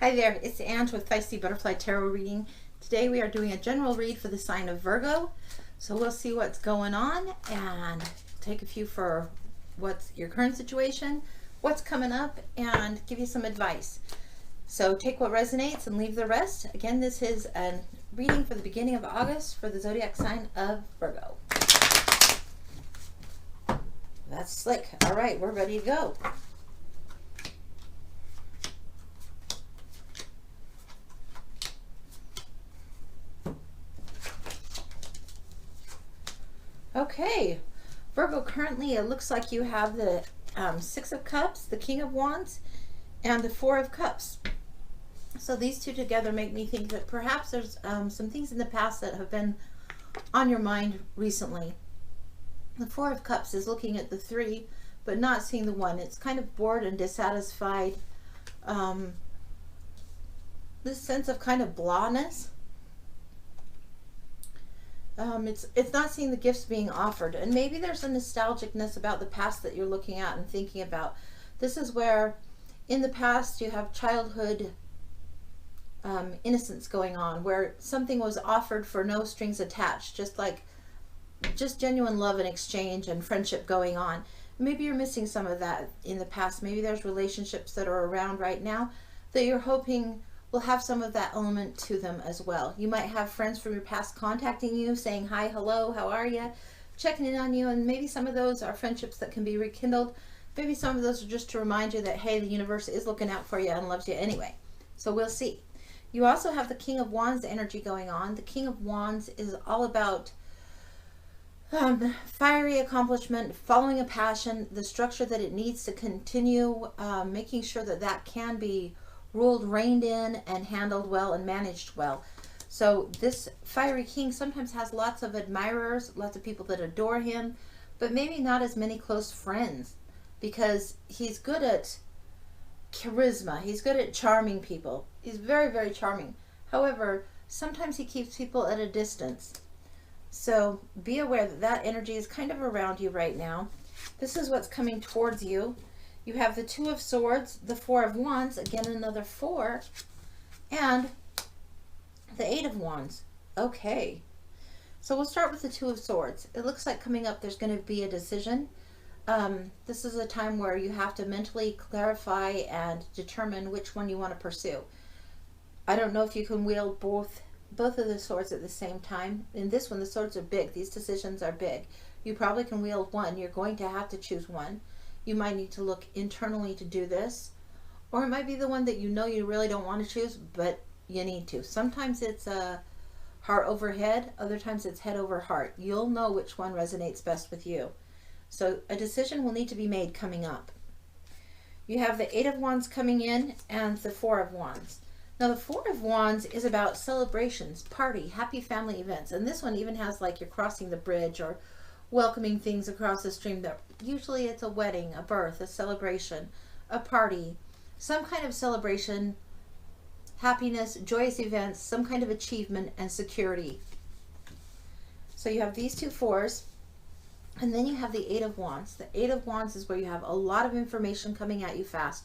Hi there, it's Ange with Feisty Butterfly Tarot Reading. Today we are doing a general read for the sign of Virgo. So we'll see what's going on and take a few for what's your current situation, what's coming up, and give you some advice. So take what resonates and leave the rest. Again, this is a reading for the beginning of August for the zodiac sign of Virgo. That's slick. All right, we're ready to go. Okay, Virgo, currently it looks like you have the Six of Cups, the King of Wands, and the Four of Cups. So these two together make me think that perhaps there's some things in the past that have been on your mind recently. The Four of Cups is looking at the three, but not seeing the one. It's kind of bored and dissatisfied. This sense of kind of blahness. It's not seeing the gifts being offered, and maybe there's a nostalgicness about the past that you're looking at and thinking about. This is where in the past you have childhood innocence going on, where something was offered for no strings attached, just genuine love and exchange and friendship going on. Maybe you're missing some of that in the past. Maybe there's relationships that are around right now that you're hoping will have some of that element to them as well. You might have friends from your past contacting you, saying hi, hello, how are you, checking in on you, and maybe some of those are friendships that can be rekindled. Maybe some of those are just to remind you that, hey, the universe is looking out for you and loves you anyway. So we'll see. You also have the King of Wands energy going on. The King of Wands is all about fiery accomplishment, following a passion, the structure that it needs to continue, making sure that that can be ruled, reined in, and handled well and managed well. So this fiery king sometimes has lots of admirers, lots of people that adore him, but maybe not as many close friends, because he's good at charisma. He's good at charming people. He's very, very charming. However, sometimes he keeps people at a distance. So be aware that that energy is kind of around you right now. This is what's coming towards you. You have the Two of Swords, the Four of Wands, again another four, and the Eight of Wands. Okay, so we'll start with the Two of Swords. It looks like coming up there's going to be a decision. This is a time where you have to mentally clarify and determine which one you want to pursue. I don't know if you can wield both of the swords at the same time. In this one, the swords are big. These decisions are big. You probably can wield one. You're going to have to choose one. You might need to look internally to do this, or it might be the one that you know you really don't want to choose, but you need to. Sometimes it's heart over head, other times it's head over heart. You'll know which one resonates best with you. So a decision will need to be made coming up. You have the Eight of Wands coming in and the Four of Wands. Now the Four of Wands is about celebrations, party, happy family events, and this one even has like you're crossing the bridge or welcoming things across the stream. That usually it's a wedding, a birth, a celebration, a party, some kind of celebration, happiness, joyous events, some kind of achievement and security. So you have these two fours, and then you have the Eight of Wands. The Eight of Wands is where you have a lot of information coming at you fast,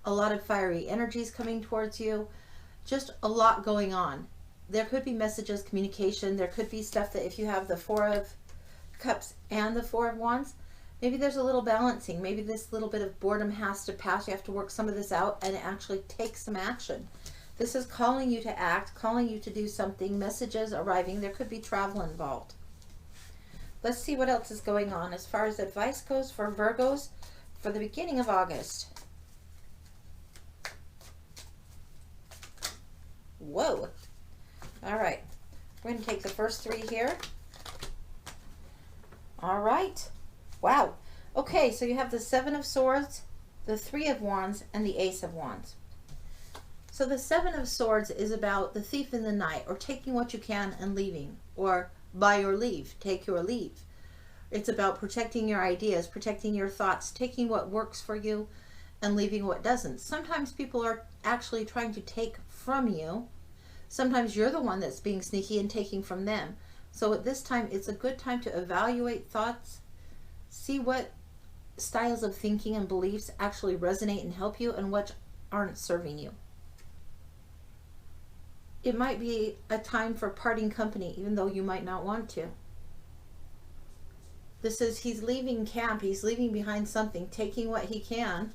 a lot of fiery energies coming towards you, just a lot going on. There could be messages, communication, there could be stuff that if you have the Four of Cups and the Four of Wands, maybe there's a little balancing. Maybe this little bit of boredom has to pass. You have to work some of this out and actually take some action. This is calling you to act, calling you to do something, messages arriving. There could be travel involved. Let's see what else is going on as far as advice goes for Virgos for the beginning of August. Whoa. All right. We're going to take the first three here. All right. Wow. Okay, so you have the Seven of Swords, the Three of Wands, and the Ace of Wands. So the Seven of Swords is about the thief in the night, or taking what you can and leaving, or by your leave, take your leave. It's about protecting your ideas, protecting your thoughts, taking what works for you and leaving what doesn't. Sometimes people are actually trying to take from you. Sometimes you're the one that's being sneaky and taking from them. So at this time, it's a good time to evaluate thoughts, see what styles of thinking and beliefs actually resonate and help you and what aren't serving you. it might be a time for parting company, even though you might not want to. This is, he's leaving camp, he's leaving behind something, taking what he can.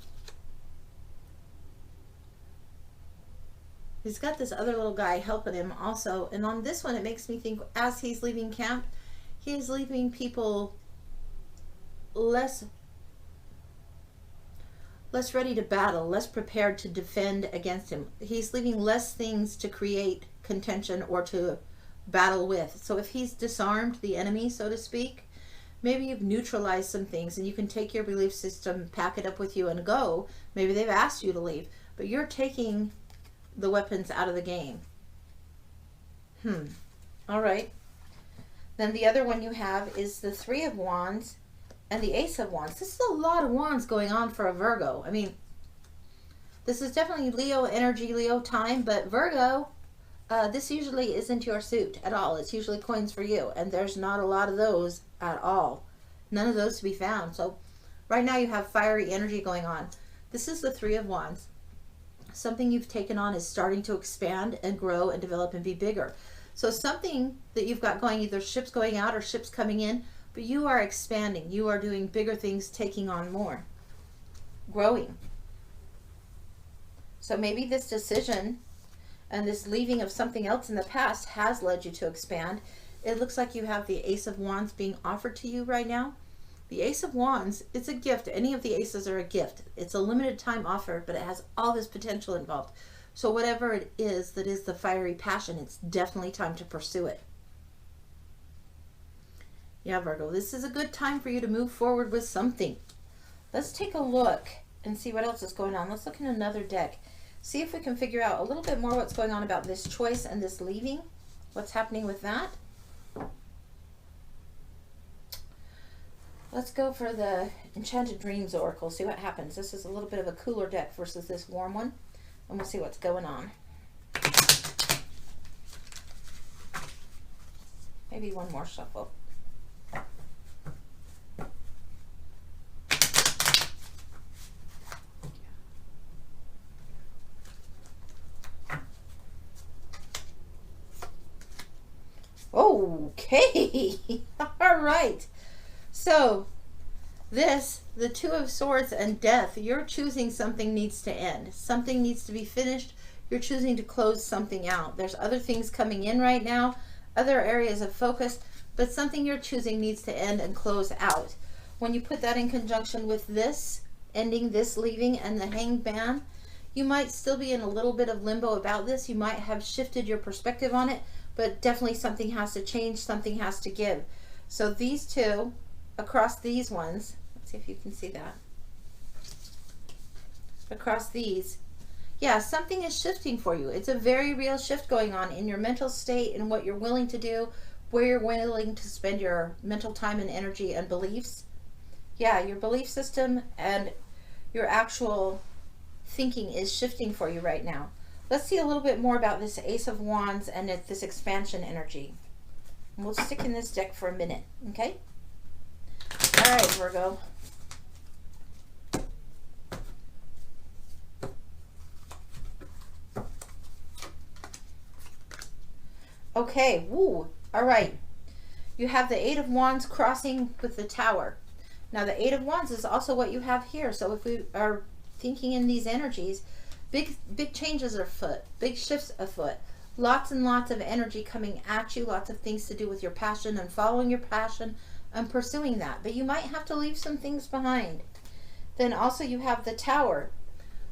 He's got this other little guy helping him also. And on this one, it makes me think, as he's leaving camp, he is leaving people less ready to battle, less prepared to defend against him. He's leaving less things to create contention or to battle with. So if he's disarmed the enemy, so to speak, maybe you've neutralized some things and you can take your belief system, pack it up with you and go. Maybe they've asked you to leave, but you're taking the weapons out of the game. All right. Then the other one you have is the Three of Wands and the Ace of Wands. This is a lot of wands going on for a Virgo. I mean, this is definitely Leo energy, Leo time, but Virgo, this usually isn't your suit at all. It's usually coins for you, and there's not a lot of those at all. None of those to be found. So right now you have fiery energy going on. This is the Three of Wands. Something you've taken on is starting to expand and grow and develop and be bigger. So something that you've got going, either ships going out or ships coming in, but you are expanding. You are doing bigger things, taking on more, growing. So maybe this decision and this leaving of something else in the past has led you to expand. It looks like you have the Ace of Wands being offered to you right now. The Ace of Wands, it's a gift. Any of the aces are a gift. It's a limited time offer, but it has all this potential involved. So whatever it is that is the fiery passion, it's definitely time to pursue it. Yeah, Virgo, this is a good time for you to move forward with something. Let's take a look and see what else is going on. Let's look in another deck. See if we can figure out a little bit more what's going on about this choice and this leaving. What's happening with that? Let's go for the Enchanted Dreams Oracle, see what happens. This is a little bit of a cooler deck versus this warm one, and we'll see what's going on. Maybe one more shuffle. Okay, all right. So this, the Two of Swords and Death, you're choosing something needs to end. Something needs to be finished. You're choosing to close something out. There's other things coming in right now, other areas of focus, but something you're choosing needs to end and close out. When you put that in conjunction with this, ending, this leaving, and the Hanged Man, you might still be in a little bit of limbo about this. You might have shifted your perspective on it, but definitely something has to change, something has to give. So these two, across these ones, let's see if you can see that. Across these, yeah, something is shifting for you. It's a very real shift going on in your mental state and what you're willing to do, where you're willing to spend your mental time and energy and beliefs. Yeah, your belief system and your actual thinking is shifting for you right now. Let's see a little bit more about this Ace of Wands and this expansion energy. And we'll stick in this deck for a minute, okay? All right, Virgo. Okay, woo, all right. You have the Eight of Wands crossing with the Tower. Now the Eight of Wands is also what you have here. So if we are thinking in these energies, big changes are afoot, big shifts afoot. Lots and lots of energy coming at you, lots of things to do with your passion and following your passion and pursuing that. But you might have to leave some things behind. Then also you have the Tower.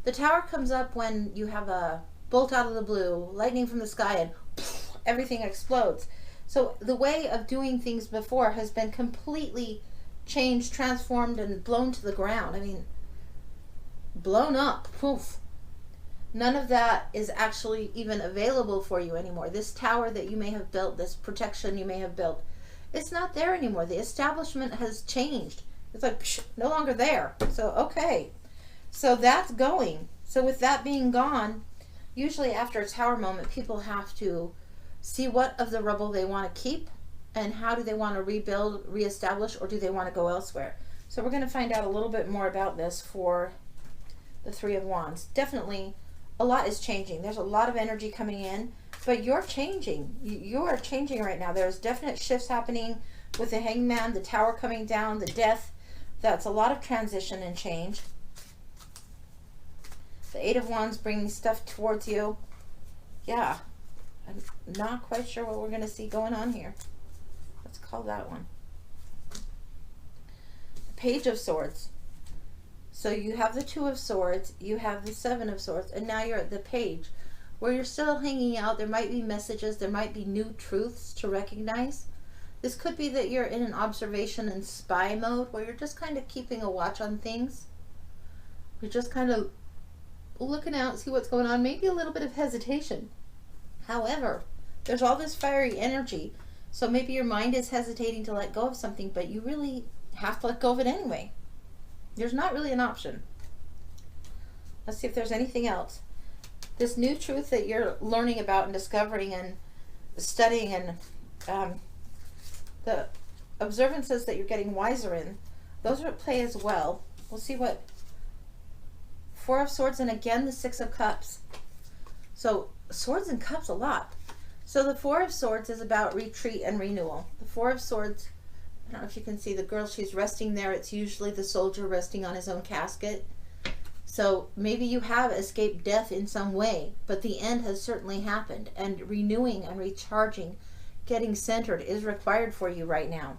The Tower comes up when you have a bolt out of the blue, lightning from the sky, and everything explodes. So the way of doing things before has been completely changed, transformed, and blown to the ground. I mean, blown up, poof. None of that is actually even available for you anymore. This tower that you may have built, this protection you may have built, it's not there anymore. The establishment has changed. It's like, psh, no longer there. So, okay. So that's going. So with that being gone, usually after a tower moment, people have to see what of the rubble they want to keep and how do they want to rebuild, reestablish, or do they want to go elsewhere. So we're going to find out a little bit more about this for the Three of Wands. Definitely a lot is changing. There's a lot of energy coming in. But you're changing. You are changing right now. There's definite shifts happening with the Hangman, the Tower coming down, the Death. That's a lot of transition and change. The Eight of Wands bringing stuff towards you. Yeah. I'm not quite sure what we're going to see going on here. Let's call that one. Page of Swords. So you have the Two of Swords, you have the Seven of Swords, and now you're at the Page, where you're still hanging out. There might be messages, there might be new truths to recognize. This could be that you're in an observation and spy mode, where you're just kind of keeping a watch on things. You're just kind of looking out, see what's going on, maybe a little bit of hesitation. However, there's all this fiery energy, so maybe your mind is hesitating to let go of something, but you really have to let go of it anyway. There's not really an option. Let's see if there's anything else. This new truth that you're learning about and discovering and studying, and the observances that you're getting wiser in, those are at play as well. We'll see what Four of Swords, and again the Six of Cups. So Swords and Cups a lot. So the Four of Swords is about retreat and renewal. The Four of Swords, I don't know if you can see the girl, she's resting there. It's usually the soldier resting on his own casket. So maybe you have escaped death in some way, but the end has certainly happened, and renewing and recharging, getting centered is required for you right now.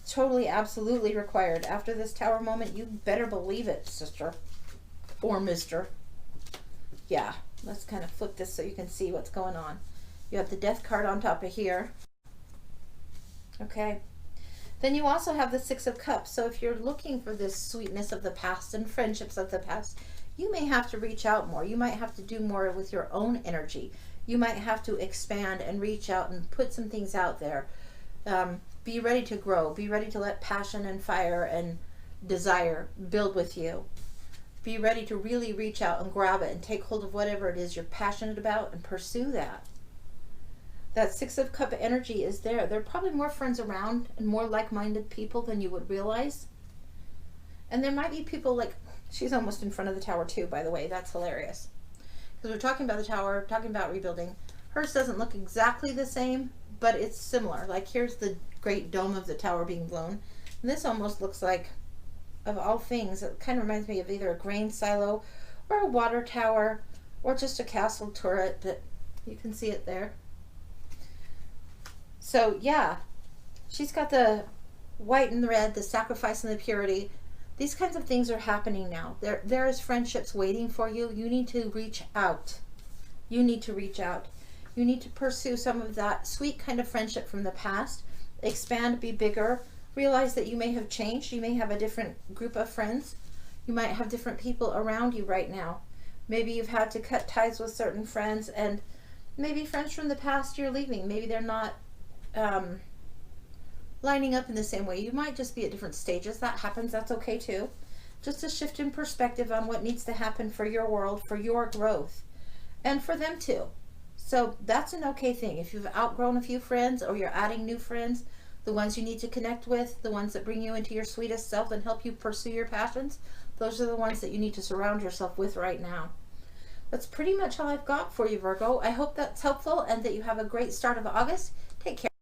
Totally, absolutely required. After this Tower moment, you better believe it, sister or mister. Yeah, let's kind of flip this so you can see what's going on. You have the Death card on top of here. Okay. Then you also have the Six of Cups. So if you're looking for this sweetness of the past and friendships of the past, you may have to reach out more. You might have to do more with your own energy. You might have to expand and reach out and put some things out there. Be ready to grow. Be ready to let passion and fire and desire build with you. Be ready to really reach out and grab it and take hold of whatever it is you're passionate about and pursue that. That Six of Cup energy is there. There are probably more friends around and more like-minded people than you would realize. And there might be people like, she's almost in front of the Tower too, by the way. That's hilarious. Because we're talking about the Tower, talking about rebuilding. Hers doesn't look exactly the same, but it's similar. Like here's the great dome of the Tower being blown. And this almost looks like, of all things, it kind of reminds me of either a grain silo or a water tower or just a castle turret, but you can see it there. So yeah, she's got the white and the red, the sacrifice and the purity. These kinds of things are happening now. There is friendships waiting for you. You need to reach out. You need to reach out. You need to pursue some of that sweet kind of friendship from the past. Expand, be bigger. Realize that you may have changed. You may have a different group of friends. You might have different people around you right now. Maybe you've had to cut ties with certain friends, and maybe friends from the past you're leaving. Maybe they're not lining up in the same way. You might just be at different stages. That happens. That's okay too. Just a shift in perspective on what needs to happen for your world, for your growth, and for them too. So that's an okay thing. If you've outgrown a few friends or you're adding new friends, the ones you need to connect with, the ones that bring you into your sweetest self and help you pursue your passions, those are the ones that you need to surround yourself with right now. That's pretty much all I've got for you, Virgo. I hope that's helpful and that you have a great start of August. Take care.